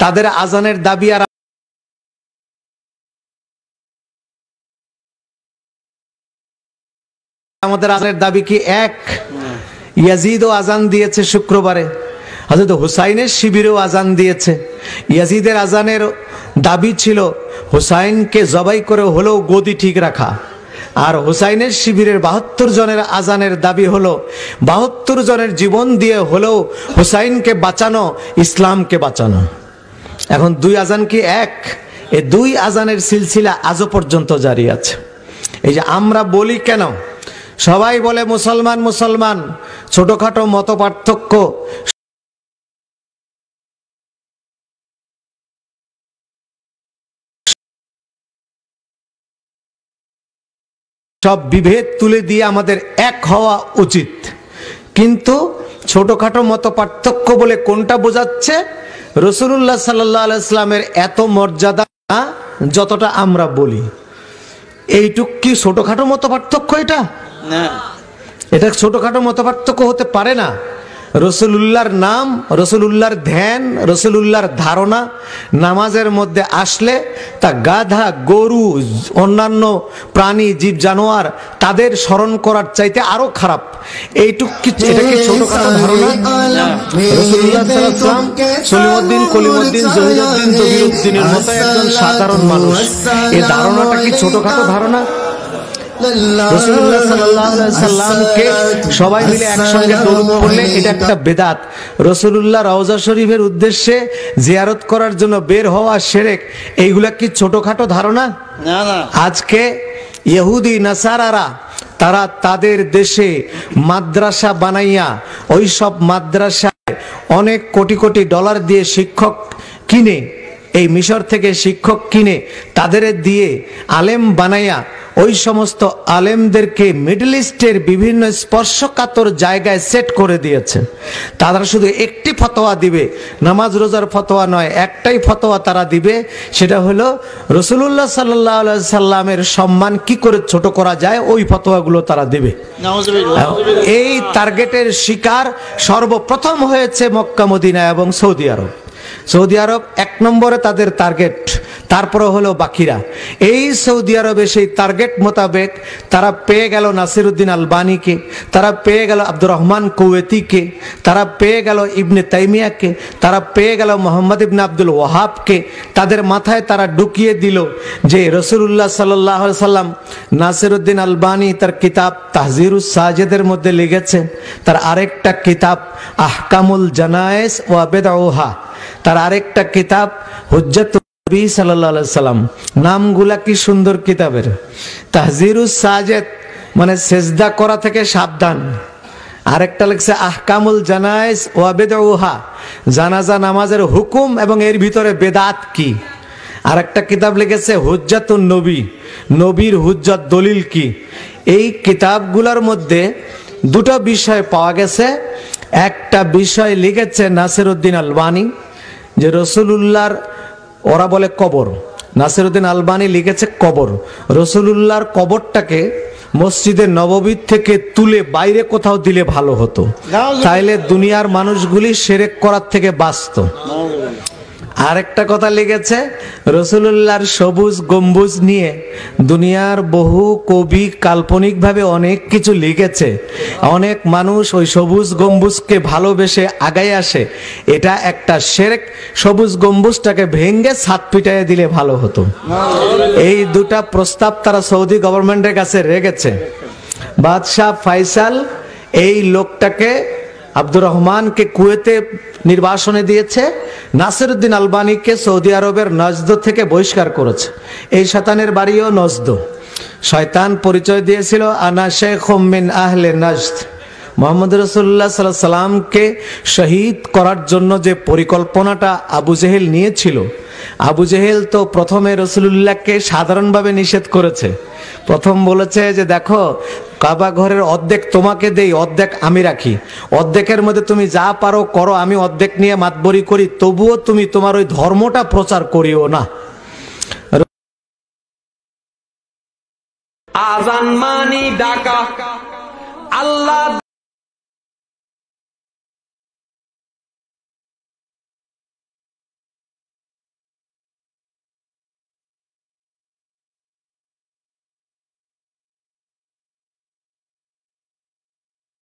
তাদের আজানের দাবি আর আমাদের আজানের দাবি কি এক? ইয়াজিদও আজান দিয়েছে শুক্রবারে, হযরত হুসাইনের শিবিরেও আজান দিয়েছে। ইয়াজিদের আজানের দাবি ছিল হুসাইনকে জবাই করে হলেও গদি ঠিক রাখা, আর হুসাইনের শিবিরের 72 জনের আজানের দাবি হলো 72 জনের জীবন দিয়ে হলেও হুসাইনকে বাঁচানো, ইসলামকে বাঁচানো। এখন দুই আজান কি এক? এই দুই আজানের সিলসিলা আজও পর্যন্ত জারি আছে। এই যে আমরা বলি কেন, সবাই বলে মুসলমান মুসলমান, ছোটখাটো মত পার্থক্য, সব বিভেদ তুলে দিয়ে আমাদের এক হওয়া উচিত। কিন্তু ছোটখাটো মত পার্থক্য বলে কোনটা বোঝাচ্ছে? রাসূলুল্লাহ সাল্লাল্লাহু আলাইহি ওয়াসাল্লামের এত মর্যাদা যতটা আমরা বলি, এইটুক কি ছোটখাটো মত পার্থক্য? এটা না, এটা ছোটখাটো মত পার্থক্য হতে পারে না। রাসূলুল্লাহর নাম, রাসূলুল্লাহর ধ্যান, রাসূলুল্লাহর ধারণা নামাজের মধ্যে আসলে তা গাধা, গরু, অন্যান্য প্রাণী, জীব জানোয়ার তাদের স্মরণ করার চাইতে আরো খারাপ। এইটুক কি, এটা কি ছোটখাটো ধারণা? রাসূলুল্লাহ সাল্লাল্লাহু আলাইহি ওয়াসাল্লাম সলিমউদ্দিন, কলিমউদ্দিন, জহিরউদ্দিন, জহিরউদ্দিনের মতো একজন সাধারণ মানুষ, এই ধারণাটা কি ছোটখাটো ধারণা? রাসূলুল্লাহ সাল্লাল্লাহু আলাইহি ওয়াসাল্লামকে সবাই মিলে একসঙ্গে দরুদ পড়লে এটা একটা বেদাত। রাসূলুল্লাহ রওজা শরীফের উদ্দেশ্যে জিয়ারত করার জন্য বের হওয়া শিরক, এইগুলা কি ছোটখাটো ধারণা? না না। আজকে ইহুদি নাসারারা তারা তাদের দেশে মাদ্রাসা বানাইয়া ওই সব মাদ্রাসায় অনেক কোটি কোটি ডলার দিয়ে শিক্ষক কিনে, এই মিশর থেকে শিক্ষক কিনে তাদের দিয়ে আলেম বানাইয়া ওই সমস্ত আলেমদেরকে মিডল ইস্টের বিভিন্ন স্পর্শকাতর জায়গায় সেট করে দিয়েছে। তারা শুধু একটি ফতোয়া দিবে, নামাজ রোজার ফতোয়া নয়, একটাই ফতোয়া তারা দিবে, সেটা হলো রাসূলুল্লাহ সাল্লাল্লাহু আলাইহি সাল্লামের সম্মান কি করে ছোট করা যায়, ওই ফতোয়াগুলো তারা দিবে। এই টার্গেটের শিকার সর্বপ্রথম হয়েছে মক্কা, মদিনা এবং সৌদি আরব। সৌদি আরব এক নম্বরে তাদের টার্গেট, তারপরে হলো বাকিরা। এই সৌদি আরবে সেই টার্গেট মোতাবেক তারা পেয়ে গেল নাসিরউদ্দিন আলবানীকে, তারা পেয়ে গেল আব্দুর রহমান কুয়েতিকে, তারা পেয়ে গেল ইবনে তাইমিয়াকে, তারা পেয়ে গেল মোহাম্মদ ইবনে আব্দুল ওয়াহাবকে। তাদের মাথায় তারা ঢুকিয়ে দিল যে রাসূলুল্লাহ সাল্লাল্লাহু আলাইহি সাল্লাম, নাসিরউদ্দিন আলবানী তার কিতাব তাহজিরুস সাজেদের মধ্যে লিখেছে, তার আরেকটা কিতাব আহকামুল জানায়েজ ওয়া বিদউহা, তার আরেকটা কিতাব হুজ্জাতুন নবী সাল্লাল্লাহু আলাইহি সাল্লাম। নামগুলা কি সুন্দর কিতাবের! তাহজিরুস সাজেদ মানে সেজদা করা থেকে সাবধান, আরেকটা লিখছে আহকামুল জানায়েজ ওয়া বিদউহা, জানাজা নামাজের হুকুম এবং এর ভিতরে বেদাত কি। আরেকটা কিতাব লিখেছে হুজ্জাতুন নবী, নবীর হুজ্জত দলিল কি। এই কিতাবগুলোর মধ্যে দুটো বিষয় পাওয়া গেছে। একটা বিষয় লিখেছে নাসিরউদ্দিন আলবানী, যে রাসূলুল্লাহর, ওরা বলে কবর, নাসিরউদ্দিন আলবানী লিখেছে কবর, রাসূলুল্লাহর কবরটাকে মসজিদে নববী থেকে তুলে বাইরে কোথাও দিলে ভালো হতো, তাইলে দুনিয়ার মানুষগুলি শিরক করার থেকে বাঁচত। আরেকটা কথা লিখেছে রাসূলুল্লাহর সবুজ গম্বুজ নিয়ে দুনিয়ার বহু কবি কাল্পনিকভাবে অনেক কিছু লিখেছে, অনেক মানুষ ওই সবুজ গম্বুজকে ভালোবেসে আগায় আসে, এটা একটা শিরক, সবুজ গম্বুজটাকে ভেঙে ছাদ পিটাইয়ে দিলে ভালো হতো। এই দুটা প্রস্তাব তারা সৌদি গভর্নমেন্টের কাছে রেখেছে। বাদশাহ ফাইসাল এই লোকটাকে, আব্দুর রহমানকে কুয়েতে নির্বাসনে দিয়েছে, নাসিরউদ্দিন আলবানীকে সৌদি আরবের নজদ থেকে বহিষ্কার করেছে। এই শয়তানের বাড়িও নজদ। শয়তান পরিচয় দিয়েছিল আনা শাইখুম মিন আহলে নজদ। মুহাম্মদ রাসূলুল্লাহ সাল্লাল্লাহু আলাইহি সাল্লামকে শহীদ করার জন্য যে পরিকল্পনাটা আবু জেহেল নিয়েছিল, আবু জেহেল তো প্রথমে রাসূলুল্লাহকে সাধারণভাবে নিষেধ করেছে। প্রথম বলেছে যে দেখো, কাবা ঘরের অর্ধেক তোমাকে দেই, অর্ধেক আমি রাখি, অর্ধেকের মধ্যে তুমি যা পারো করো, আমি অর্ধেক নিয়ে মাতবরি করি, তবুও তুমি তোমার ওই ধর্মটা প্রচার করিও না। আজান মানি ডাকা, আল্লাহ